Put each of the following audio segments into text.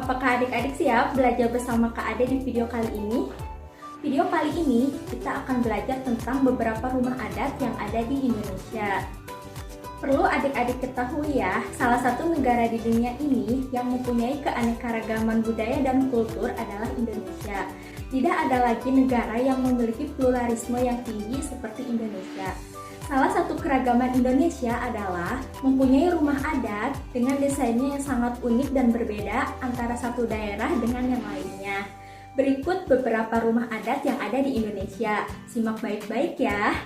Apakah adik-adik siap belajar bersama Kak Ade di video kali ini? Video kali ini kita akan belajar tentang beberapa rumah adat yang ada di Indonesia. Perlu adik-adik ketahui ya, salah satu negara di dunia ini yang mempunyai keanekaragaman budaya dan kultur adalah Indonesia. Tidak ada lagi negara yang memiliki pluralisme yang tinggi seperti Indonesia. Salah satu keragaman Indonesia adalah mempunyai rumah adat dengan desainnya yang sangat unik dan berbeda antara satu daerah dengan yang lainnya. Berikut beberapa rumah adat yang ada di Indonesia. Simak baik-baik ya.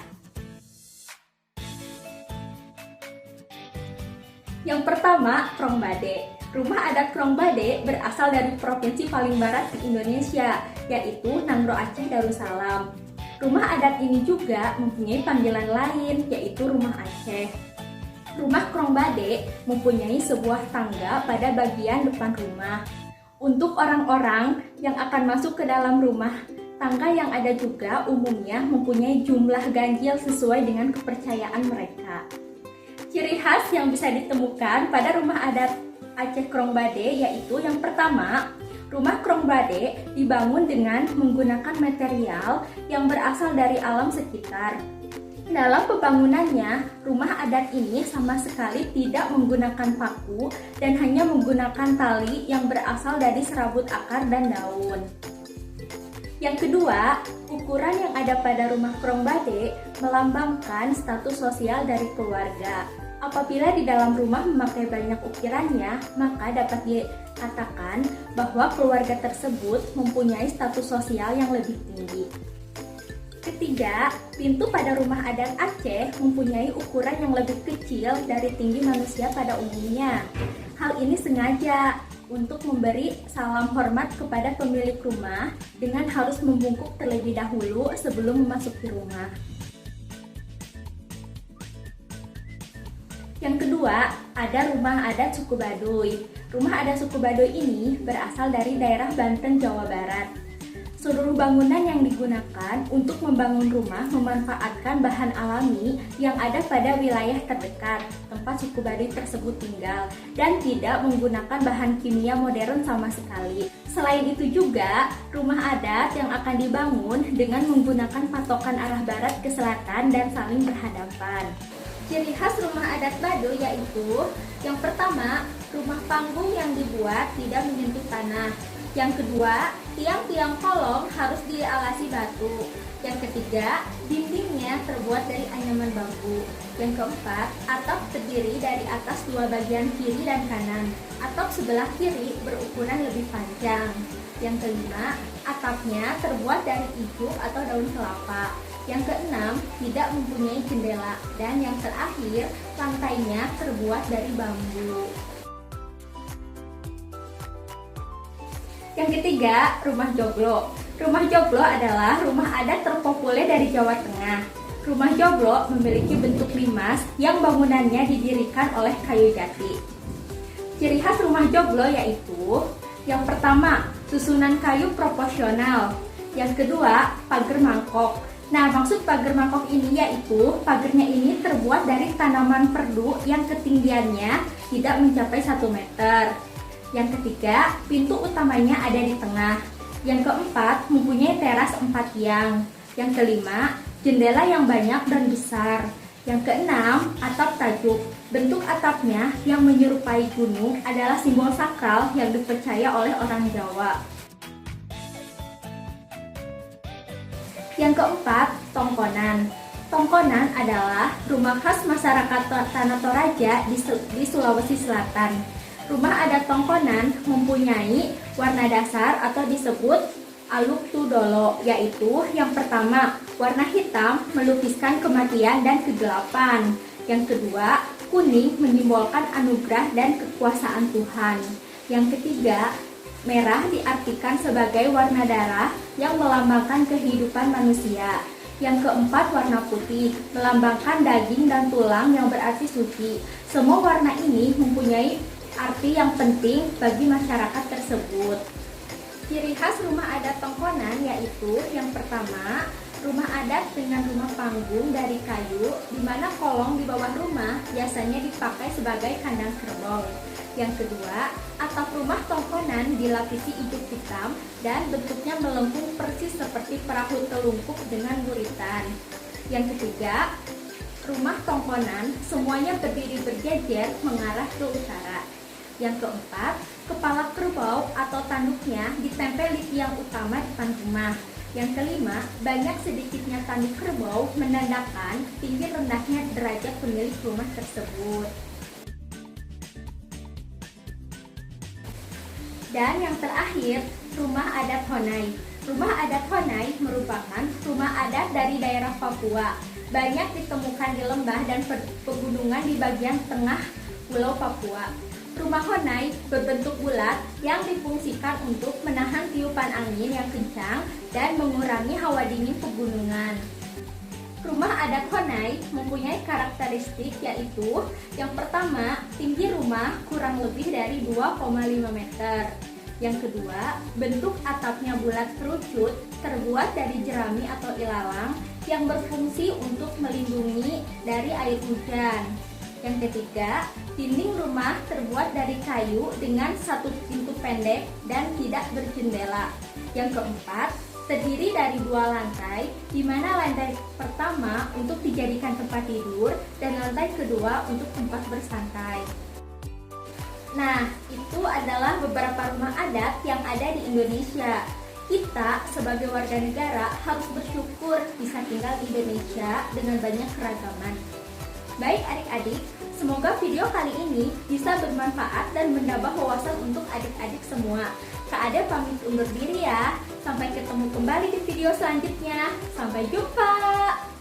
Yang pertama, Krongbade. Rumah adat Krongbade berasal dari provinsi paling barat di Indonesia, yaitu Nangro Aceh Darussalam. Rumah adat ini juga mempunyai panggilan lain, yaitu Rumah Aceh. Rumah Krongbade mempunyai sebuah tangga pada bagian depan rumah. Untuk orang-orang yang akan masuk ke dalam rumah, tangga yang ada juga umumnya mempunyai jumlah ganjil sesuai dengan kepercayaan mereka. Ciri khas yang bisa ditemukan pada rumah adat Aceh Krongbade yaitu yang pertama, rumah Krongbade dibangun dengan menggunakan material yang berasal dari alam sekitar. Dalam pembangunannya, rumah adat ini sama sekali tidak menggunakan paku dan hanya menggunakan tali yang berasal dari serabut akar dan daun. Yang kedua, ukuran yang ada pada rumah Krongbade melambangkan status sosial dari keluarga. Apabila di dalam rumah memakai banyak ukirannya, maka dapat dikatakan bahwa keluarga tersebut mempunyai status sosial yang lebih tinggi. Ketiga, pintu pada rumah adat Aceh mempunyai ukuran yang lebih kecil dari tinggi manusia pada umumnya. Hal ini sengaja untuk memberi salam hormat kepada pemilik rumah dengan harus membungkuk terlebih dahulu sebelum memasuki rumah. Yang kedua, ada rumah adat suku Baduy. Rumah adat suku Baduy ini berasal dari daerah Banten, Jawa Barat. Seluruh bangunan yang digunakan untuk membangun rumah memanfaatkan bahan alami yang ada pada wilayah terdekat tempat suku Baduy tersebut tinggal dan tidak menggunakan bahan kimia modern sama sekali. Selain itu juga, rumah adat yang akan dibangun dengan menggunakan patokan arah barat ke selatan dan saling berhadapan. Ciri khas rumah adat Baduy yaitu yang pertama, rumah panggung yang dibuat tidak menyentuh tanah. Yang kedua, tiang-tiang kolong harus dialasi batu. Yang ketiga, dindingnya terbuat dari anyaman bambu. Yang keempat, atap terdiri dari atas dua bagian kiri dan kanan. Atap sebelah kiri berukuran lebih panjang. Yang kelima, atapnya terbuat dari ijuk atau daun kelapa. Yang keenam, tidak mempunyai jendela. Dan yang terakhir, lantainya terbuat dari bambu. Yang ketiga, rumah joglo. Rumah joglo adalah rumah adat terpopuler dari Jawa Tengah. Rumah joglo memiliki bentuk limas yang bangunannya didirikan oleh kayu jati. Ciri khas rumah joglo yaitu yang pertama, susunan kayu proporsional. Yang kedua, pagar mangkok. Nah, maksud pagar mangkok ini yaitu pagarnya ini terbuat dari tanaman perdu yang ketinggiannya tidak mencapai 1 meter. Yang ketiga, pintu utamanya ada di tengah. Yang keempat, mempunyai teras 4 tiang. Yang kelima, jendela yang banyak dan besar. Yang keenam, atap tajuk. Bentuk atapnya yang menyerupai gunung adalah simbol sakral yang dipercaya oleh orang Jawa. Yang keempat, tongkonan. Tongkonan adalah rumah khas masyarakat Tanah Toraja di Sulawesi Selatan. Rumah adat tongkonan mempunyai warna dasar atau disebut aluk tudolo, yaitu yang pertama, warna hitam melukiskan kematian dan kegelapan. Yang kedua, kuning menyimbolkan anugerah dan kekuasaan Tuhan. Yang ketiga, merah diartikan sebagai warna darah yang melambangkan kehidupan manusia. Yang keempat, warna putih melambangkan daging dan tulang yang berarti suci. Semua warna ini mempunyai arti yang penting bagi masyarakat tersebut. Ciri khas rumah adat tongkonan yaitu yang pertama, rumah adat dengan rumah panggung dari kayu di mana kolong di bawah rumah biasanya dipakai sebagai kandang kerbau. Yang kedua, atap rumah tongkonan dilapisi ijuk hitam dan bentuknya melengkung persis seperti perahu telungkup dengan buritan. Yang ketiga, rumah tongkonan semuanya berdiri berjejer mengarah ke utara. Yang keempat, kepala kerbau atau tanduknya ditempel di tiang utama depan rumah. Yang kelima, banyak sedikitnya tanduk kerbau menandakan tinggi rendahnya derajat pemilik rumah tersebut. Dan yang terakhir, rumah adat Honai. Rumah adat Honai merupakan rumah adat dari daerah Papua. Banyak ditemukan di lembah dan pegunungan di bagian tengah Pulau Papua. Rumah Honai berbentuk bulat yang difungsikan untuk menahan tiupan angin yang kencang dan mengurangi hawa dingin pegunungan. Rumah adat Honai mempunyai karakteristik yaitu yang pertama, tinggi rumah kurang lebih dari 2,5 meter. Yang kedua, bentuk atapnya bulat kerucut terbuat dari jerami atau ilalang yang berfungsi untuk melindungi dari air hujan. Yang ketiga, dinding rumah terbuat dari kayu dengan satu pintu pendek dan tidak berjendela. Yang keempat, terdiri dari 2 lantai, di mana lantai pertama untuk dijadikan tempat tidur dan lantai kedua untuk tempat bersantai. Nah, itu adalah beberapa rumah adat yang ada di Indonesia. Kita sebagai warga negara harus bersyukur bisa tinggal di Indonesia dengan banyak keragaman. Baik adik-adik, semoga video kali ini bisa bermanfaat dan menambah wawasan untuk adik-adik semua. Kak Ade pamit undur diri ya. Sampai ketemu kembali di video selanjutnya. Sampai jumpa.